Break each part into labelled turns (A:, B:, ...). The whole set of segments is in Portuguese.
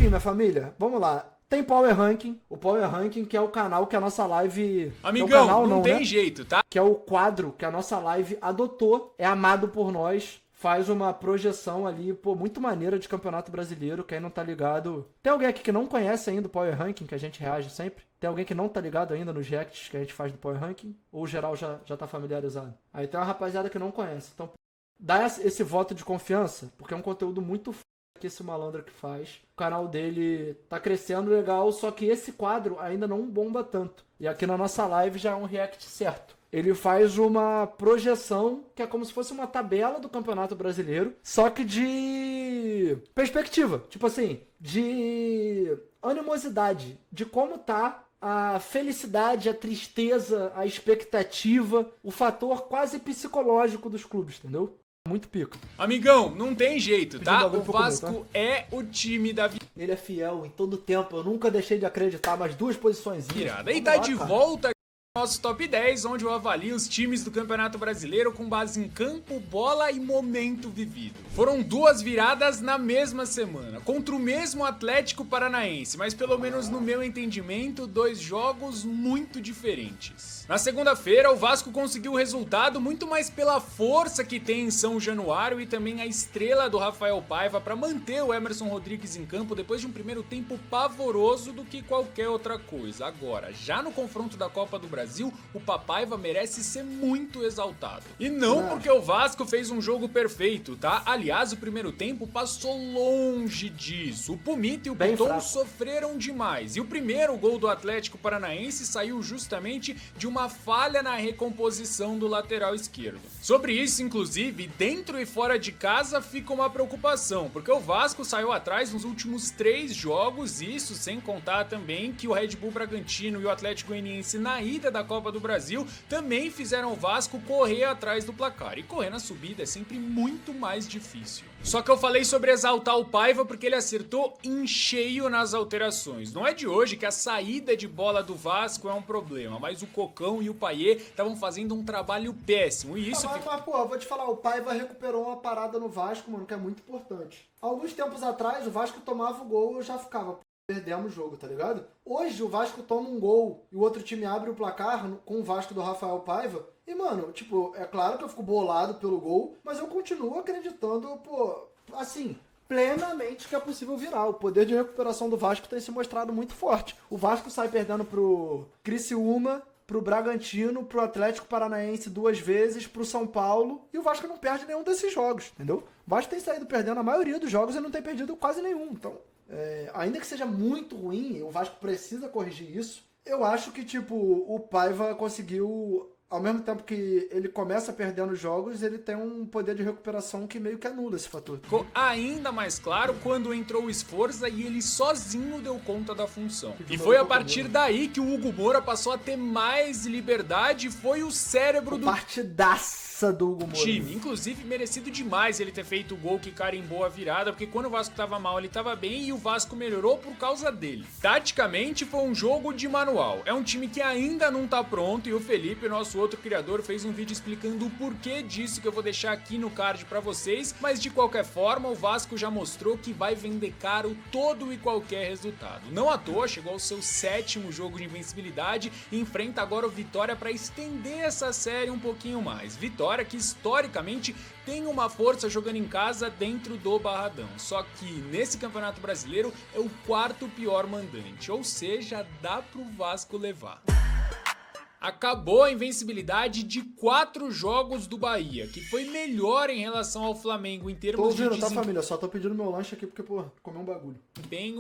A: Enfim, minha família, vamos lá. Tem Power Ranking, o Power Ranking que é o canal que a nossa live...
B: Amigão,
A: é o canal,
B: não tem
A: né?
B: jeito, tá?
A: Que é o quadro que a nossa live adotou, é amado por nós, faz uma projeção ali, pô, muito maneira de Campeonato Brasileiro, quem não tá ligado... Tem alguém aqui que não conhece ainda o Power Ranking, que a gente reage sempre? Tem alguém que não tá ligado ainda nos reacts que a gente faz do Power Ranking? Ou o geral já tá familiarizado? Aí tem uma rapaziada que não conhece, então dá esse voto de confiança, porque é um conteúdo muito que esse malandro que faz. O canal dele tá crescendo legal, só que esse quadro ainda não bomba tanto. E aqui na nossa live já é um react certo. Ele faz uma projeção que é como se fosse uma tabela do Campeonato Brasileiro, só que de perspectiva. Tipo assim, de animosidade, de como tá a felicidade, a tristeza, a expectativa, o fator quase psicológico dos clubes, entendeu? Muito pico.
B: Amigão, não tem jeito, tá? O Vasco
A: comer, tá?
B: é o time da
A: Ele é fiel em todo tempo, eu nunca deixei de acreditar, mais duas posições.
B: virada. E tá de volta no nosso top 10, onde eu avalio os times do Campeonato Brasileiro com base em campo, bola e momento vivido. Foram duas viradas na mesma semana, contra o mesmo Atlético Paranaense, mas pelo menos no meu entendimento, dois jogos muito diferentes. Na segunda-feira, o Vasco conseguiu o resultado muito mais pela força que tem em São Januário e também a estrela do Rafael Paiva para manter o Emerson Rodrigues em campo depois de um primeiro tempo pavoroso do que qualquer outra coisa. Agora, já no confronto da Copa do Brasil, o Papaiva merece ser muito exaltado. E não porque o Vasco fez um jogo perfeito, tá? Aliás, o primeiro tempo passou longe disso. O Pumita e o Piton sofreram demais. E o primeiro gol do Atlético Paranaense saiu justamente de uma falha na recomposição do lateral esquerdo. Sobre isso, inclusive, dentro e fora de casa fica uma preocupação, porque o Vasco saiu atrás nos últimos 3 jogos, isso sem contar também que o Red Bull Bragantino e o Atlético Goianiense na ida da Copa do Brasil também fizeram o Vasco correr atrás do placar, e correr na subida é sempre muito mais difícil. Só que eu falei sobre exaltar o Paiva porque ele acertou em cheio nas alterações. Não é de hoje que a saída de bola do Vasco é um problema, mas o Cocão e o Payet estavam fazendo um trabalho péssimo, e isso...
A: Mas, pô, vou te falar, o Paiva recuperou uma parada no Vasco, mano, que é muito importante. Alguns tempos atrás, o Vasco tomava o gol e eu já ficava... Perdemos o jogo, tá ligado? Hoje o Vasco toma um gol e o outro time abre o placar com o Vasco do Rafael Paiva. E, mano, tipo, é claro que eu fico bolado pelo gol, mas eu continuo acreditando, pô, assim, plenamente que é possível virar. O poder de recuperação do Vasco tem se mostrado muito forte. O Vasco sai perdendo pro Criciúma, pro Bragantino, pro Atlético Paranaense 2 vezes, pro São Paulo, e o Vasco não perde nenhum desses jogos, entendeu? O Vasco tem saído perdendo a maioria dos jogos e não tem perdido quase nenhum, então... ainda que seja muito ruim, o Vasco precisa corrigir isso. Eu acho que, tipo, o Paiva conseguiu, ao mesmo tempo que ele começa perdendo jogos, ele tem um poder de recuperação que meio que anula esse fator.
B: Ficou ainda mais claro quando entrou o Sforza e ele sozinho deu conta da função. E foi a partir daí que o Hugo Moura passou a ter mais liberdade e foi o cérebro do
A: partidaça do Hugo Moura.
B: Time. Inclusive, merecido demais ele ter feito o gol que carimbou a virada, porque quando o Vasco tava mal, ele tava bem e o Vasco melhorou por causa dele. Taticamente, foi um jogo de manual. É um time que ainda não tá pronto e o Felipe, nosso outro criador, fez um vídeo explicando o porquê disso que eu vou deixar aqui no card pra vocês, mas de qualquer forma, o Vasco já mostrou que vai vender caro todo e qualquer resultado. Não à toa, chegou ao seu 7º jogo de invencibilidade e enfrenta agora o Vitória pra estender essa série um pouquinho mais. Vitória que historicamente tem uma força jogando em casa dentro do Barradão, só que nesse Campeonato Brasileiro é o 4º pior mandante, ou seja, dá pro Vasco levar. Acabou a invencibilidade de 4 jogos do Bahia, que foi melhor em relação ao Flamengo em termos
A: de
B: desempenho.
A: Tá, família? Só tô pedindo meu lanche aqui porque, pô, comer um bagulho.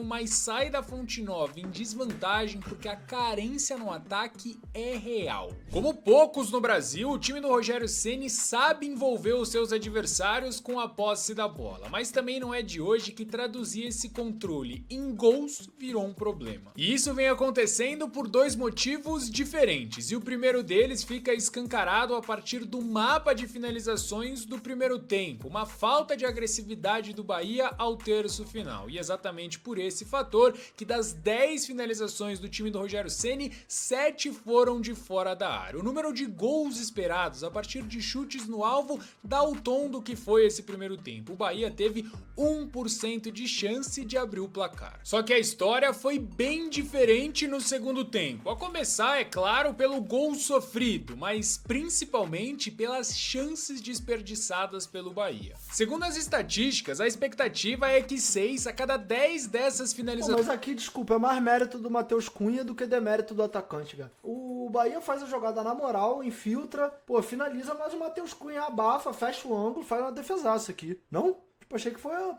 B: Mas sai da Fonte Nova em desvantagem porque a carência no ataque é real. Como poucos no Brasil, o time do Rogério Ceni sabe envolver os seus adversários com a posse da bola, mas também não é de hoje que traduzir esse controle em gols virou um problema. E isso vem acontecendo por 2 motivos diferentes. e o primeiro deles fica escancarado a partir do mapa de finalizações do primeiro tempo, uma falta de agressividade do Bahia ao terço final. E exatamente por esse fator que das 10 finalizações do time do Rogério Ceni, 7 foram de fora da área. O número de gols esperados a partir de chutes no alvo dá o tom do que foi esse primeiro tempo. O Bahia teve 1% de chance de abrir o placar. Só que a história foi bem diferente no segundo tempo. A começar, é claro, pelo gol sofrido, mas principalmente pelas chances desperdiçadas pelo Bahia. Segundo as estatísticas, a expectativa é que 6 a cada 10 dessas finalizações...
A: Mas aqui, desculpa, é mais mérito do Matheus Cunha do que demérito do atacante, cara. O Bahia faz a jogada na moral, infiltra, finaliza, mas o Matheus Cunha abafa, fecha o ângulo, faz uma defesaça aqui. Não? Achei que foi uma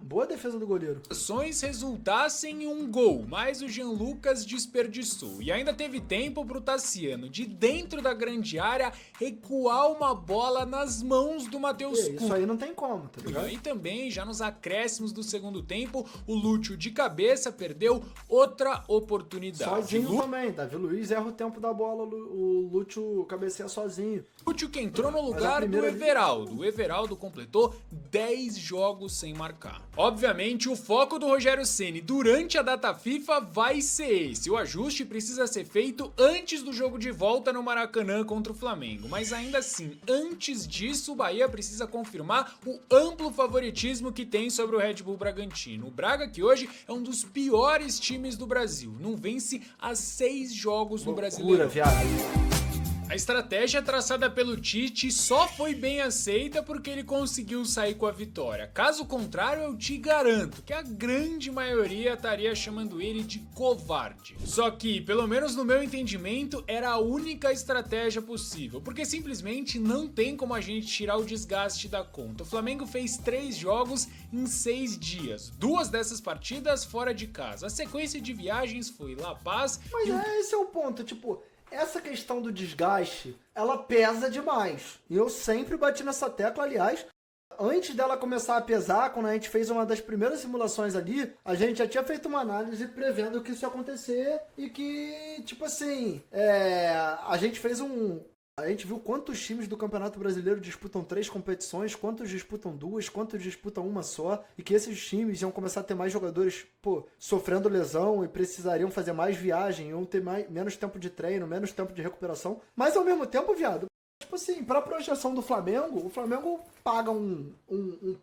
A: boa defesa do goleiro.
B: Ações resultassem em um gol, mas o Jean Lucas desperdiçou. E ainda teve tempo pro Tassiano, de dentro da grande área, recuar uma bola nas mãos do Matheus Cunha.
A: Isso aí não tem como, tá ligado?
B: E também, já nos acréscimos do segundo tempo, o Lúcio de cabeça perdeu outra oportunidade.
A: Sozinho também, Davi Luiz erra o tempo da bola, o Lúcio cabeceia sozinho.
B: Lúcio que entrou no lugar do Everaldo. O Everaldo completou 10 jogos sem marcar. Obviamente, o foco do Rogério Ceni durante a data FIFA vai ser esse. O ajuste precisa ser feito antes do jogo de volta no Maracanã contra o Flamengo. Mas ainda assim, antes disso, o Bahia precisa confirmar o amplo favoritismo que tem sobre o Red Bull Bragantino. O Braga, que hoje é um dos piores times do Brasil, não vence há 6 jogos no Brasileirão. A estratégia traçada pelo Tite só foi bem aceita porque ele conseguiu sair com a vitória. Caso contrário, eu te garanto que a grande maioria estaria chamando ele de covarde. Só que, pelo menos no meu entendimento, era a única estratégia possível, porque simplesmente não tem como a gente tirar o desgaste da conta. O Flamengo fez 3 jogos em 6 dias, 2 dessas partidas fora de casa. A sequência de viagens foi La Paz...
A: Mas esse é o ponto, essa questão do desgaste, ela pesa demais. E eu sempre bati nessa tecla, aliás, antes dela começar a pesar, quando a gente fez uma das primeiras simulações ali, a gente já tinha feito uma análise prevendo que isso ia acontecer e que, a gente fez A gente viu quantos times do Campeonato Brasileiro disputam 3 competições, quantos disputam 2, quantos disputam uma só, e que esses times iam começar a ter mais jogadores, sofrendo lesão e precisariam fazer mais viagem, iam ter menos tempo de treino, menos tempo de recuperação. Mas ao mesmo tempo, viado, para a projeção do Flamengo, o Flamengo paga um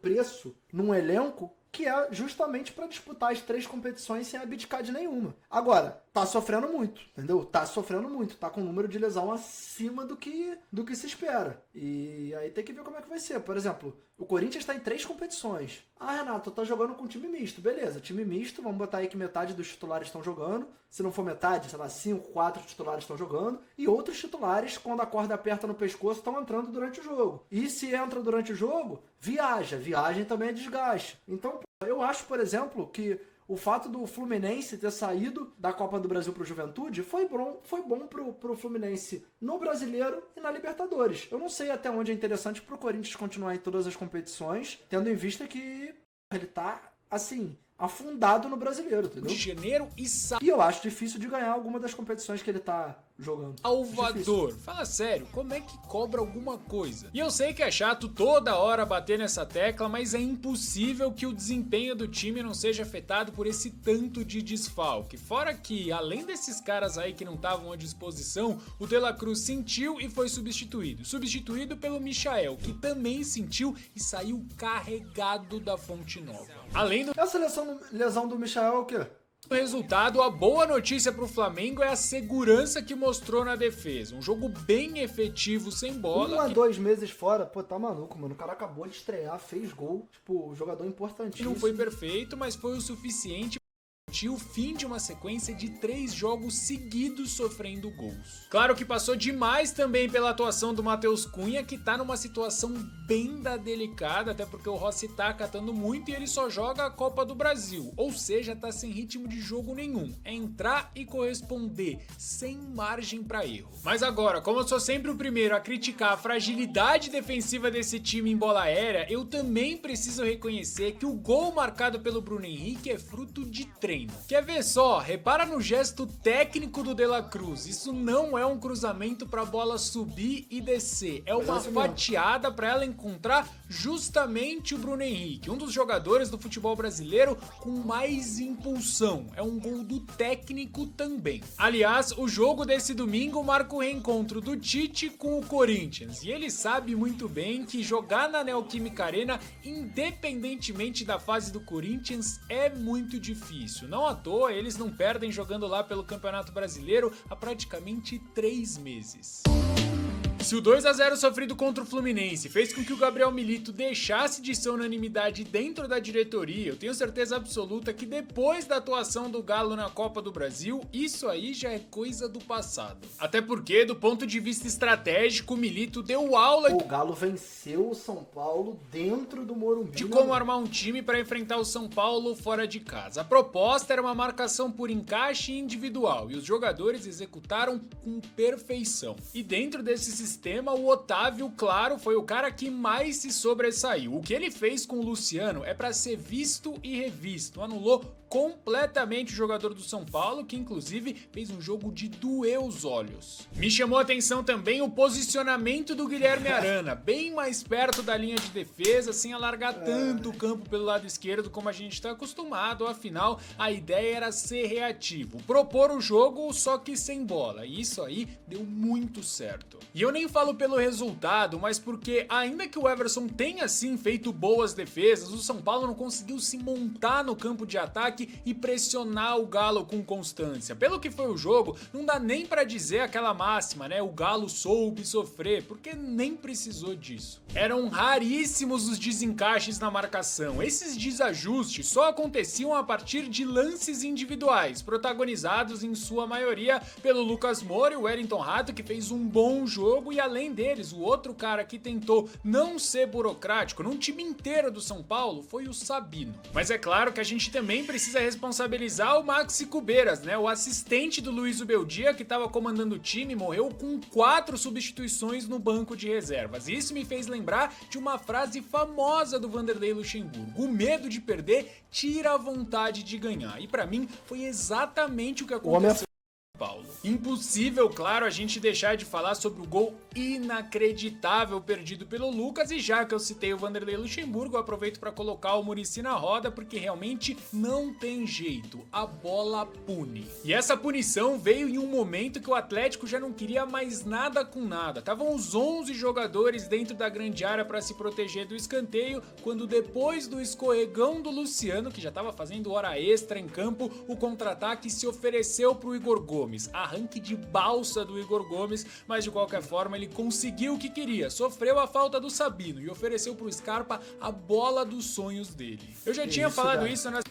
A: preço num elenco que é justamente para disputar as 3 competições sem abdicar de nenhuma. Agora, tá sofrendo muito, entendeu? Tá sofrendo muito, tá com um número de lesão acima do que se espera. E aí tem que ver como é que vai ser. Por exemplo, o Corinthians tá em 3 competições. Ah, Renato, tá jogando com time misto. Beleza, time misto, vamos botar aí que metade dos titulares estão jogando. Se não for metade, 5, 4 titulares estão jogando. E outros titulares, quando a corda aperta no pescoço, estão entrando durante o jogo. E se entra durante o jogo, viaja. Viagem também é desgaste. Então, eu acho, por exemplo, que o fato do Fluminense ter saído da Copa do Brasil pro Juventude foi bom pro Fluminense no Brasileiro e na Libertadores. Eu não sei até onde é interessante pro Corinthians continuar em todas as competições, tendo em vista que ele tá, afundado no Brasileiro, entendeu?
B: De janeiro
A: e eu acho difícil de ganhar alguma das competições que ele tá jogando.
B: Salvador, fala sério, como é que cobra alguma coisa? E eu sei que é chato toda hora bater nessa tecla, mas é impossível que o desempenho do time não seja afetado por esse tanto de desfalque. Fora que, além desses caras aí que não estavam à disposição, o De La Cruz sentiu e foi substituído pelo Michael, que também sentiu e saiu carregado da Fonte Nova. Além do...
A: Essa lesão do Michael é o quê?
B: No resultado, a boa notícia pro Flamengo é a segurança que mostrou na defesa. Um jogo bem efetivo sem bola.
A: 2 meses fora, tá maluco, mano. O cara acabou de estrear, fez gol. Jogador importantíssimo.
B: Não foi perfeito, mas foi o suficiente o fim de uma sequência de 3 jogos seguidos sofrendo gols. Claro que passou demais também pela atuação do Matheus Cunha, que tá numa situação bem delicada, até porque o Rossi tá catando muito e ele só joga a Copa do Brasil, ou seja, tá sem ritmo de jogo nenhum, é entrar e corresponder, sem margem pra erro. Mas agora, como eu sou sempre o primeiro a criticar a fragilidade defensiva desse time em bola aérea, eu também preciso reconhecer que o gol marcado pelo Bruno Henrique é fruto de treino. sofrendo. Quer ver só? Repara no gesto técnico do De La Cruz. Isso não é um cruzamento pra bola subir e descer. É uma fatiada pra ela encontrar justamente o Bruno Henrique, um dos jogadores do futebol brasileiro com mais impulsão. É um gol do técnico também. Aliás, o jogo desse domingo marca o reencontro do Tite com o Corinthians. E ele sabe muito bem que jogar na Neoquímica Arena, independentemente da fase do Corinthians, é muito difícil. Não à toa, eles não perdem jogando lá pelo Campeonato Brasileiro há praticamente 3 meses. Se o 2-0 sofrido contra o Fluminense fez com que o Gabriel Milito deixasse de ser unanimidade dentro da diretoria, eu tenho certeza absoluta que depois da atuação do Galo na Copa do Brasil, isso aí já é coisa do passado. Até porque, do ponto de vista estratégico, o Milito deu aula
A: O Galo venceu o São Paulo dentro do Morumbi.
B: de como armar um time para enfrentar o São Paulo fora de casa. A proposta era uma marcação por encaixe individual e os jogadores executaram com perfeição. E dentro desse sistema, o Otávio, claro, foi o cara que mais se sobressaiu. O que ele fez com o Luciano é para ser visto e revisto. Anulou completamente o jogador do São Paulo, que inclusive fez um jogo de doer os olhos. Me chamou a atenção também o posicionamento do Guilherme Arana, bem mais perto da linha de defesa, sem alargar tanto o campo pelo lado esquerdo como a gente está acostumado. Afinal, a ideia era ser reativo, propor o jogo, só que sem bola, e isso aí deu muito certo. E eu nem falo pelo resultado, mas porque ainda que o Everson tenha sim feito boas defesas, o São Paulo não conseguiu se montar no campo de ataque e pressionar o Galo com constância. Pelo que foi o jogo, não dá nem pra dizer aquela máxima, né? O Galo soube sofrer, porque nem precisou disso. Eram raríssimos os desencaixes na marcação. Esses desajustes só aconteciam a partir de lances individuais, protagonizados em sua maioria pelo Lucas Moura e o Wellington Rato, que fez um bom jogo, e além deles, o outro cara que tentou não ser burocrático num time inteiro do São Paulo foi o Sabino. Mas é claro que a gente também precisa responsabilizar o Maxi Cubeiras, né? O assistente do Luiz Ubeldia, que estava comandando o time, morreu com 4 substituições no banco de reservas. E isso me fez lembrar de uma frase famosa do Vanderlei Luxemburgo: o medo de perder tira a vontade de ganhar. E pra mim foi exatamente o que aconteceu. Paulo. Impossível, claro, a gente deixar de falar sobre o gol inacreditável perdido pelo Lucas, e já que eu citei o Vanderlei Luxemburgo, eu aproveito para colocar o Muricy na roda, porque realmente não tem jeito, a bola pune. E essa punição veio em um momento que o Atlético já não queria mais nada com nada. Estavam os 11 jogadores dentro da grande área para se proteger do escanteio, quando depois do escorregão do Luciano, que já estava fazendo hora extra em campo, o contra-ataque se ofereceu para o Igor Gomes. Arranque de balsa do Igor Gomes, mas de qualquer forma ele conseguiu o que queria, sofreu a falta do Sabino e ofereceu pro Scarpa a bola dos sonhos dele. Eu já tinha falado isso nas...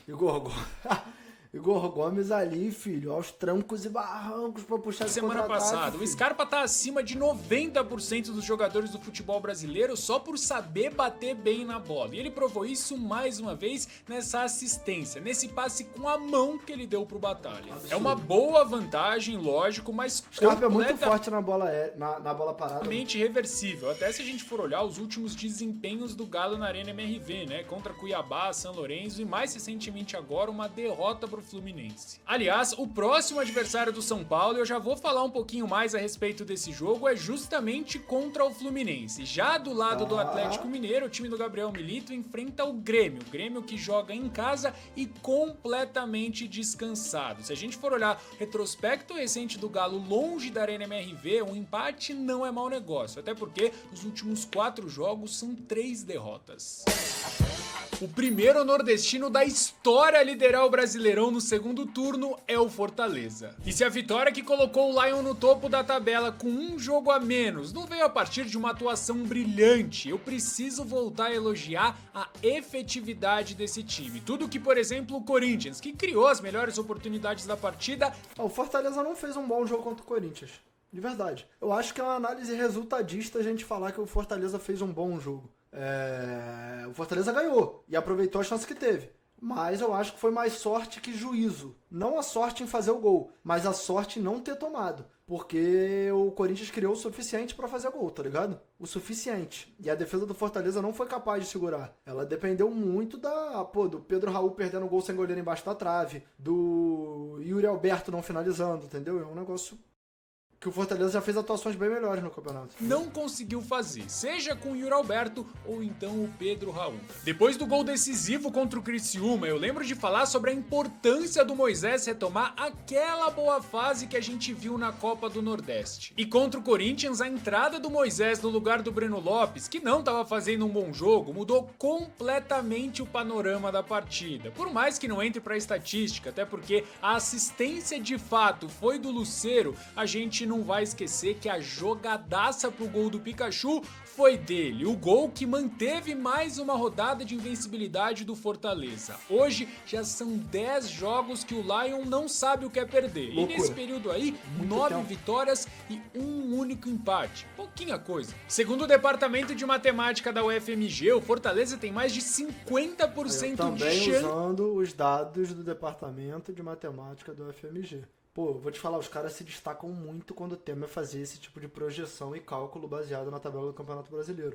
A: Igor Gomes ali, filho, aos trancos e barrancos pra puxar esse
B: semana passada.
A: filho.
B: O Scarpa tá acima de 90% dos jogadores do futebol brasileiro só por saber bater bem na bola. E ele provou isso mais uma vez nessa assistência, nesse passe com a mão que ele deu pro Batalha. É uma boa vantagem, lógico, mas
A: o Scarpa é muito forte na bola, na bola parada.
B: Completamente reversível. Até se a gente for olhar os últimos desempenhos do Galo na Arena MRV, né? Contra Cuiabá, São Lourenço e mais recentemente agora uma derrota pro Fluminense. Aliás, o próximo adversário do São Paulo, eu já vou falar um pouquinho mais a respeito desse jogo, é justamente contra o Fluminense. Já do lado do Atlético Mineiro, o time do Gabriel Milito enfrenta o Grêmio que joga em casa e completamente descansado. Se a gente for olhar o retrospecto recente do Galo longe da Arena MRV, um empate não é mau negócio, até porque os últimos 4 jogos são 3 derrotas. O primeiro nordestino da história a liderar o Brasileirão no segundo turno é o Fortaleza. E se a vitória que colocou o Lion no topo da tabela com um jogo a menos não veio a partir de uma atuação brilhante, eu preciso voltar a elogiar a efetividade desse time. Tudo que, por exemplo, o Corinthians, que criou as melhores oportunidades da partida...
A: O Fortaleza não fez um bom jogo contra o Corinthians. De verdade. Eu acho que é uma análise resultadista a gente falar que o Fortaleza fez um bom jogo. O Fortaleza ganhou e aproveitou a chance que teve. Mas eu acho que foi mais sorte que juízo. Não a sorte em fazer o gol, mas a sorte em não ter tomado. Porque o Corinthians criou o suficiente pra fazer gol, tá ligado? O suficiente. E a defesa do Fortaleza não foi capaz de segurar. Ela dependeu muito do Pedro Raul perdendo o gol sem goleiro embaixo da trave, do Yuri Alberto não finalizando, entendeu? É um negócio que o Fortaleza já fez atuações bem melhores no campeonato.
B: Não conseguiu fazer, seja com o Yuri Alberto ou então o Pedro Raul. Depois do gol decisivo contra o Criciúma, eu lembro de falar sobre a importância do Moisés retomar aquela boa fase que a gente viu na Copa do Nordeste. E contra o Corinthians, a entrada do Moisés no lugar do Breno Lopes, que não estava fazendo um bom jogo, mudou completamente o panorama da partida. Por mais que não entre pra estatística, até porque a assistência de fato foi do Lucero, a gente não vai esquecer que a jogadaça pro gol do Pikachu foi dele, o gol que manteve mais uma rodada de invencibilidade do Fortaleza. Hoje já são 10 jogos que o Lion não sabe o que é perder. Loucura. E nesse período aí, 9 vitórias e um único empate. Pouquinha coisa. Segundo o departamento de matemática da UFMG, o Fortaleza tem mais de 50%
A: também
B: de chance.
A: Usando os dados do departamento de matemática do UFMG. Pô, vou te falar, os caras se destacam muito quando o tema é fazer esse tipo de projeção e cálculo baseado na tabela do Campeonato Brasileiro.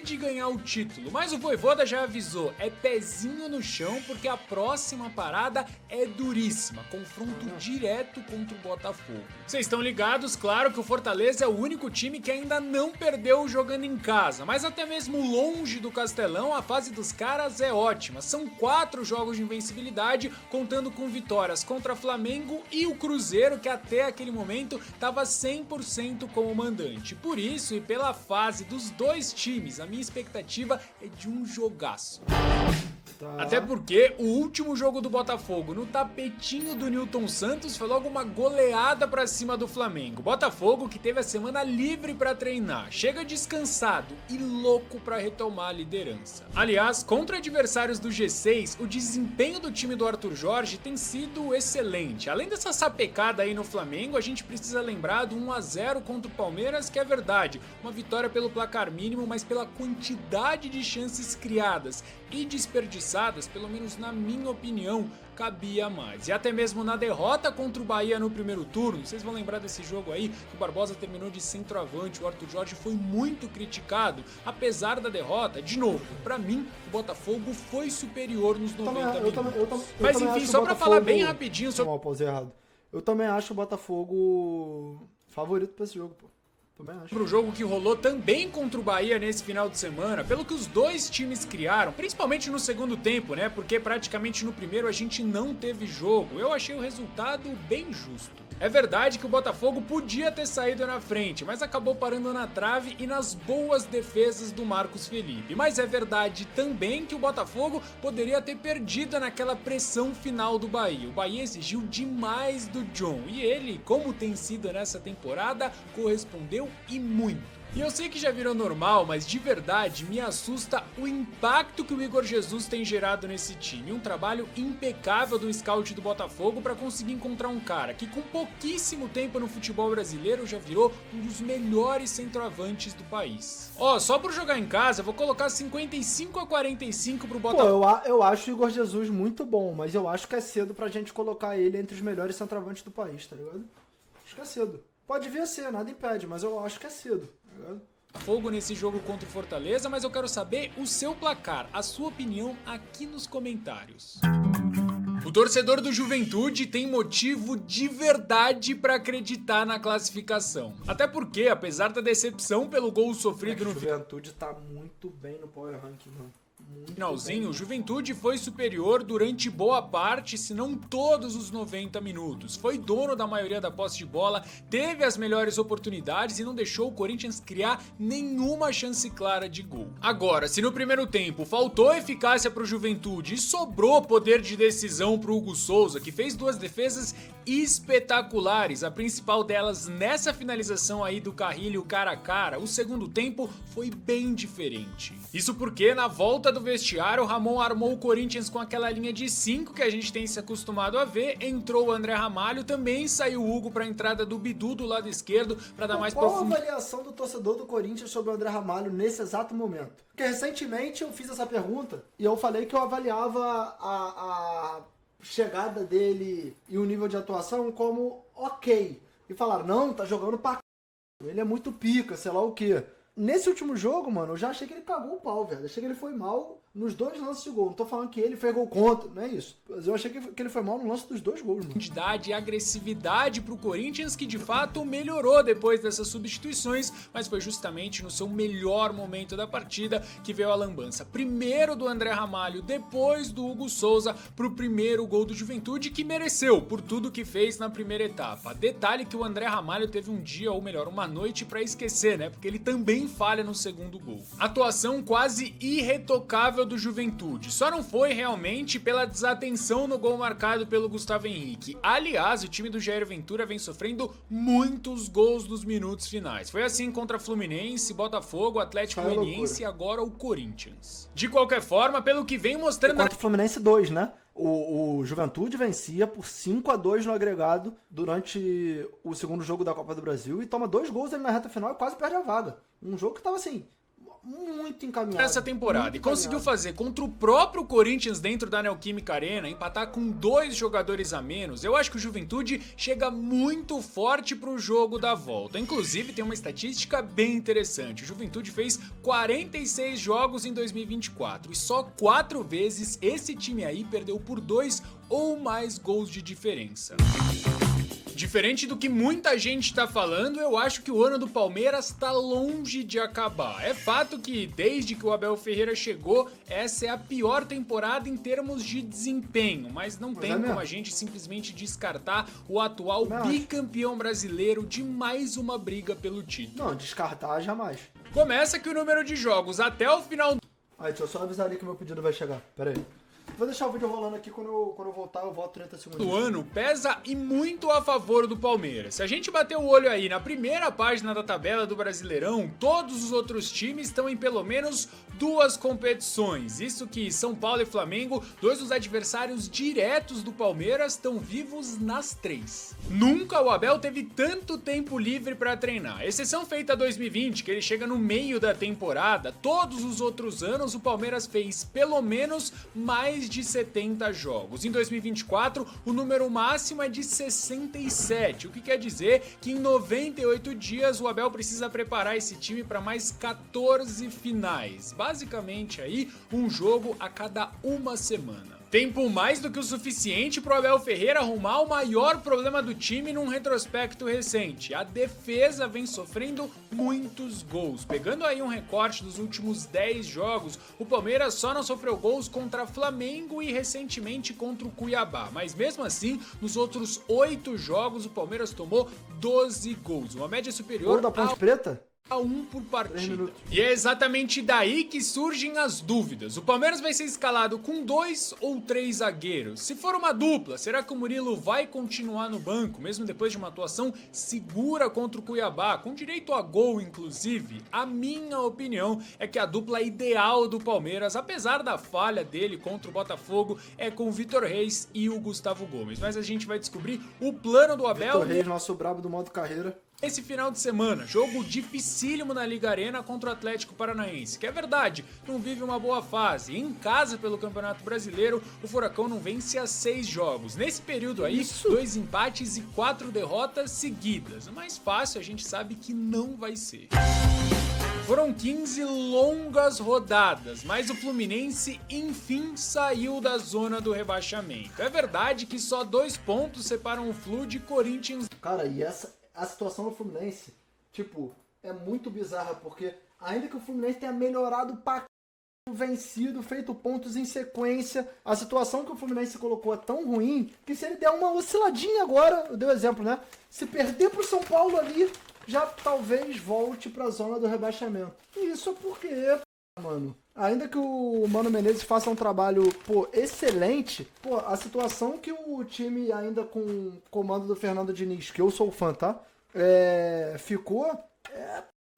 B: De ganhar o título, mas o Vojvoda já avisou, é pezinho no chão porque a próxima parada é duríssima, confronto direto contra o Botafogo. Vocês estão ligados, claro, que o Fortaleza é o único time que ainda não perdeu jogando em casa, mas até mesmo longe do Castelão, a fase dos caras é ótima. São 4 jogos de invencibilidade, contando com vitórias contra Flamengo e o Cruzeiro, que até aquele momento estava 100% como mandante. Por isso e pela fase dos dois times, a minha expectativa é de um jogaço. Até porque o último jogo do Botafogo no tapetinho do Nilton Santos foi logo uma goleada pra cima do Flamengo. Botafogo que teve a semana livre pra treinar, chega descansado e louco pra retomar a liderança. Aliás, contra adversários do G6, o desempenho do time do Arthur Jorge tem sido excelente. Além dessa sapecada aí no Flamengo, a gente precisa lembrar do 1-0 contra o Palmeiras, que é verdade, uma vitória pelo placar mínimo, mas pela quantidade de chances criadas e desperdiçadas, pelo menos na minha opinião, cabia mais. E até mesmo na derrota contra o Bahia no primeiro turno, vocês vão lembrar desse jogo aí, que o Barbosa terminou de centroavante, o Arthur Jorge foi muito criticado, apesar da derrota. De novo, pra mim, o Botafogo foi superior nos 90 minutos. Mas enfim, só pra falar bem rapidinho sobre...
A: Eu também acho o Botafogo favorito pra esse jogo, pô.
B: Pro jogo que rolou também contra o Bahia nesse final de semana, pelo que os dois times criaram, principalmente no segundo tempo, né? Porque praticamente no primeiro a gente não teve jogo. Eu achei o resultado bem justo. É verdade que o Botafogo podia ter saído na frente, mas acabou parando na trave e nas boas defesas do Marcos Felipe. Mas é verdade também que o Botafogo poderia ter perdido naquela pressão final do Bahia. O Bahia exigiu demais do John e ele, como tem sido nessa temporada, correspondeu e muito. E eu sei que já virou normal, mas de verdade me assusta o impacto que o Igor Jesus tem gerado nesse time. Um trabalho impecável do scout do Botafogo para conseguir encontrar um cara que com pouquíssimo tempo no futebol brasileiro já virou um dos melhores centroavantes do país. Ó, só por jogar em casa eu vou colocar 55-45 pro Botafogo.
A: Pô, eu acho o Igor Jesus muito bom, mas eu acho que é cedo pra gente colocar ele entre os melhores centroavantes do país, tá ligado? Acho que é cedo. Pode vir a ser, nada impede, mas eu acho que é cedo.
B: Fogo nesse jogo contra o Fortaleza, mas eu quero saber o seu placar, a sua opinião aqui nos comentários. O torcedor do Juventude tem motivo de verdade pra acreditar na classificação. Até porque, apesar da decepção pelo gol sofrido no
A: Juventude tá muito bem no Power Ranking, mano.
B: Finalzinho, o Juventude foi superior durante boa parte, se não todos os 90 minutos. Foi dono da maioria da posse de bola, teve as melhores oportunidades e não deixou o Corinthians criar nenhuma chance clara de gol. Agora, se no primeiro tempo faltou eficácia pro Juventude e sobrou poder de decisão pro Hugo Souza, que fez 2 defesas espetaculares, a principal delas nessa finalização aí do Carrilho cara a cara, o segundo tempo foi bem diferente. Isso porque na volta do vestiário, o Ramon armou o Corinthians com aquela linha de 5 que a gente tem se acostumado a ver, entrou o André Ramalho, também saiu o Hugo para a entrada do Bidu do lado esquerdo para dar mais profundidade.
A: Qual a avaliação do torcedor do Corinthians sobre o André Ramalho nesse exato momento? Porque recentemente eu fiz essa pergunta e eu falei que eu avaliava a chegada dele e o nível de atuação como ok. E falaram, não, tá jogando pra c... ele é muito pica, sei lá o quê. Nesse último jogo, mano, eu já achei que ele cagou o pau, velho. Achei que ele foi mal nos 2 lances de gol. Não tô falando que ele fez gol contra, não é isso. Mas eu achei que ele foi mal no lance dos 2 gols, mano.
B: Quantidade e agressividade pro Corinthians, que de fato melhorou depois dessas substituições, mas foi justamente no seu melhor momento da partida que veio a lambança. Primeiro do André Ramalho, depois do Hugo Souza, pro primeiro gol do Juventude, que mereceu por tudo que fez na primeira etapa. Detalhe que o André Ramalho teve um dia, ou melhor, uma noite pra esquecer, né? Porque ele também falha no segundo gol. Atuação quase irretocável do Juventude, só não foi realmente pela desatenção no gol marcado pelo Gustavo Henrique. Aliás, o time do Jair Ventura vem sofrendo muitos gols nos minutos finais. Foi assim contra Fluminense, Botafogo, Atlético Goianiense e agora o Corinthians. De qualquer forma, pelo que vem mostrando...
A: Contra o Fluminense 2, né? O Juventude vencia por 5-2 no agregado durante o segundo jogo da Copa do Brasil e toma 2 gols ali na reta final e quase perde a vaga. Um jogo que tava assim... muito encaminhado.
B: Essa temporada. E conseguiu fazer contra o próprio Corinthians dentro da Neoquímica Arena, empatar com 2 jogadores a menos. Eu acho que o Juventude chega muito forte pro jogo da volta. Inclusive tem uma estatística bem interessante. O Juventude fez 46 jogos em 2024 e só 4 vezes esse time aí perdeu por 2 ou mais gols de diferença. Diferente do que muita gente tá falando, eu acho que o ano do Palmeiras tá longe de acabar. É fato que desde que o Abel Ferreira chegou, essa é a pior temporada em termos de desempenho, mas não tem como a gente simplesmente descartar o atual bicampeão brasileiro de mais uma briga pelo título.
A: Não, descartar jamais.
B: Começa que o número de jogos até o final...
A: Aí, deixa eu só avisar ali que meu pedido vai chegar. Pera aí. Vou deixar o vídeo rolando aqui, quando eu voltar eu volto 30 segundos.
B: O ano pesa e muito a favor do Palmeiras. Se a gente bater o olho aí na primeira página da tabela do Brasileirão, todos os outros times estão em pelo menos 2 competições. Isso que São Paulo e Flamengo, 2 dos adversários diretos do Palmeiras, estão vivos nas 3. Nunca o Abel teve tanto tempo livre para treinar. Exceção feita 2020, que ele chega no meio da temporada, todos os outros anos o Palmeiras fez pelo menos mais de 70 jogos. Em 2024, o número máximo é de 67, o que quer dizer que em 98 dias o Abel precisa preparar esse time para mais 14 finais. Basicamente aí, um jogo a cada uma semana. Tempo mais do que o suficiente para o Abel Ferreira arrumar o maior problema do time num retrospecto recente. A defesa vem sofrendo muitos gols. Pegando aí um recorte dos últimos 10 jogos, o Palmeiras só não sofreu gols contra Flamengo e recentemente contra o Cuiabá. Mas mesmo assim, nos outros 8 jogos, o Palmeiras tomou 12 gols. Uma média superior
A: da Ponte Preta?
B: A 1 por partida. E é exatamente daí que surgem as dúvidas. O Palmeiras vai ser escalado com 2 ou 3 zagueiros? Se for uma dupla, será que o Murilo vai continuar no banco, mesmo depois de uma atuação segura contra o Cuiabá, com direito a gol inclusive? A minha opinião é que a dupla ideal do Palmeiras, apesar da falha dele contra o Botafogo, é com o Vitor Reis e o Gustavo Gomes. Mas a gente vai descobrir o plano do Abel...
A: Vitor Reis, nosso brabo do modo carreira.
B: Esse final de semana, jogo dificílimo na Liga Arena contra o Atlético Paranaense, que é verdade, não vive uma boa fase. Em casa pelo Campeonato Brasileiro, o Furacão não vence há 6 jogos. Nesse período aí, 2 empates e 4 derrotas seguidas. Mais fácil a gente sabe que não vai ser. Foram 15 longas rodadas, mas o Fluminense enfim saiu da zona do rebaixamento. É verdade que só 2 pontos separam o Flu de Corinthians.
A: Cara, e a situação do Fluminense, tipo, é muito bizarra, porque ainda que o Fluminense tenha melhorado pra vencido, feito pontos em sequência, a situação que o Fluminense colocou é tão ruim que se ele der uma osciladinha agora, eu dei o exemplo, né? Se perder pro São Paulo ali, já talvez volte pra zona do rebaixamento. E isso é porque, mano, ainda que o Mano Menezes faça um trabalho, excelente, a situação que o time, ainda com o comando do Fernando Diniz, que eu sou fã, tá? Ficou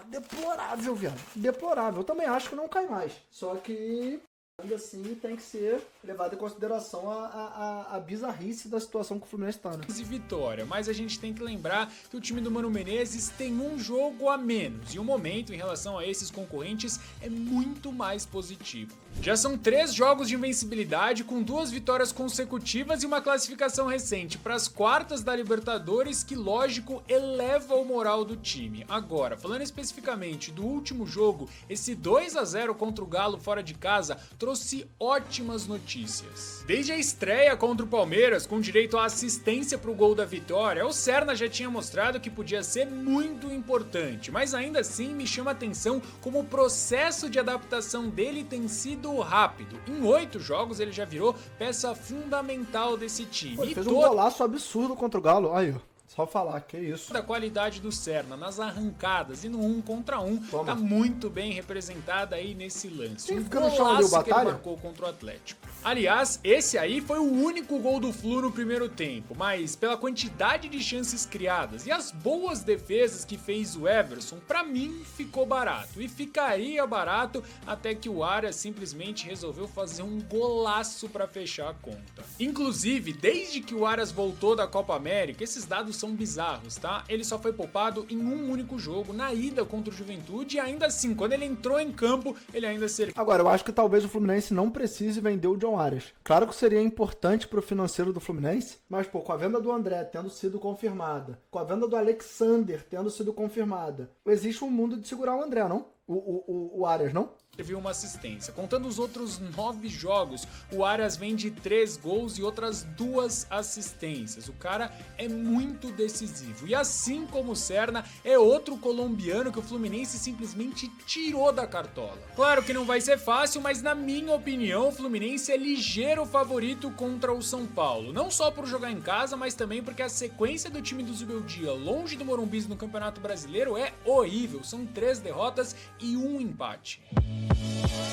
A: deplorável, viado. Deplorável. Eu também acho que não cai mais. Só que Ainda assim, tem que ser levado em consideração a bizarrice da situação que o Fluminense tá, né?
B: E vitória, mas a gente tem que lembrar que o time do Mano Menezes tem um jogo a menos e o momento em relação a esses concorrentes é muito mais positivo. Já são 3 jogos de invencibilidade com 2 vitórias consecutivas e uma classificação recente para as quartas da Libertadores que, lógico, eleva o moral do time. Agora, falando especificamente do último jogo, esse 2-0 contra o Galo fora de casa trouxe ótimas notícias. Desde a estreia contra o Palmeiras, com direito à assistência para o gol da vitória, o Serna já tinha mostrado que podia ser muito importante, mas ainda assim me chama a atenção como o processo de adaptação dele tem sido rápido. Em 8 jogos ele já virou peça fundamental desse time.
A: Pô, fez um golaço absurdo contra o Galo, aí ó. Só falar, que isso.
B: Da qualidade do Serna nas arrancadas e no 1 contra 1 tá muito bem representada aí nesse lance.
A: Quem fica no chão ali, o
B: que ele
A: Batalha?
B: marcou contra o Atlético. Aliás, esse aí foi o único gol do Flu no primeiro tempo, mas pela quantidade de chances criadas e as boas defesas que fez o Everson, pra mim ficou barato. E ficaria barato até que o Arias simplesmente resolveu fazer um golaço pra fechar a conta. Inclusive, desde que o Arias voltou da Copa América, esses dados são bizarros, tá? Ele só foi poupado em um único jogo, na ida contra o Juventude, e ainda assim, quando ele entrou em campo, ele ainda serviu.
A: Agora, eu acho que talvez o Fluminense não precise vender o John Arias. Claro que seria importante pro financeiro do Fluminense, mas, pô, com a venda do André tendo sido confirmada, com a venda do Alexander tendo sido confirmada, existe um mundo de segurar o André, não? O Arias, não?
B: Teve uma assistência. Contando os outros 9 jogos, o Arias vem de 3 gols e outras 2 assistências. O cara é muito decisivo. E assim como o Serna, é outro colombiano que o Fluminense simplesmente tirou da cartola. Claro que não vai ser fácil, mas na minha opinião, o Fluminense é ligeiro favorito contra o São Paulo. Não só por jogar em casa, mas também porque a sequência do time do Zubeldia longe do Morumbi no Campeonato Brasileiro é horrível. São 3 derrotas e 1 empate.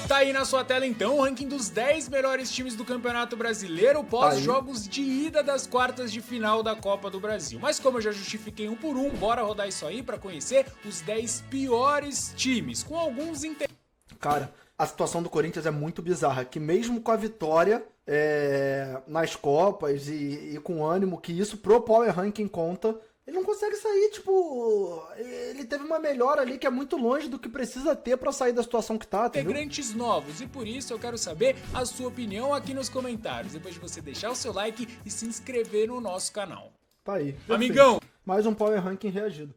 B: Tá aí na sua tela então o ranking dos 10 melhores times do Campeonato Brasileiro pós jogos de ida das quartas de final da Copa do Brasil. Mas como eu já justifiquei um por um, bora rodar isso aí pra conhecer os 10 piores times, com alguns
A: Cara, a situação do Corinthians é muito bizarra, que mesmo com a vitória nas Copas e com o ânimo que isso pro Power Ranking conta, ele não consegue sair, tipo, ele teve uma melhora ali que é muito longe do que precisa ter pra sair da situação que tá, entendeu?
B: integrantes novos, e por isso eu quero saber a sua opinião aqui nos comentários, depois de você deixar o seu like e se inscrever no nosso canal.
A: Tá aí.
B: Amigão!
A: Mais um Power Ranking reagido.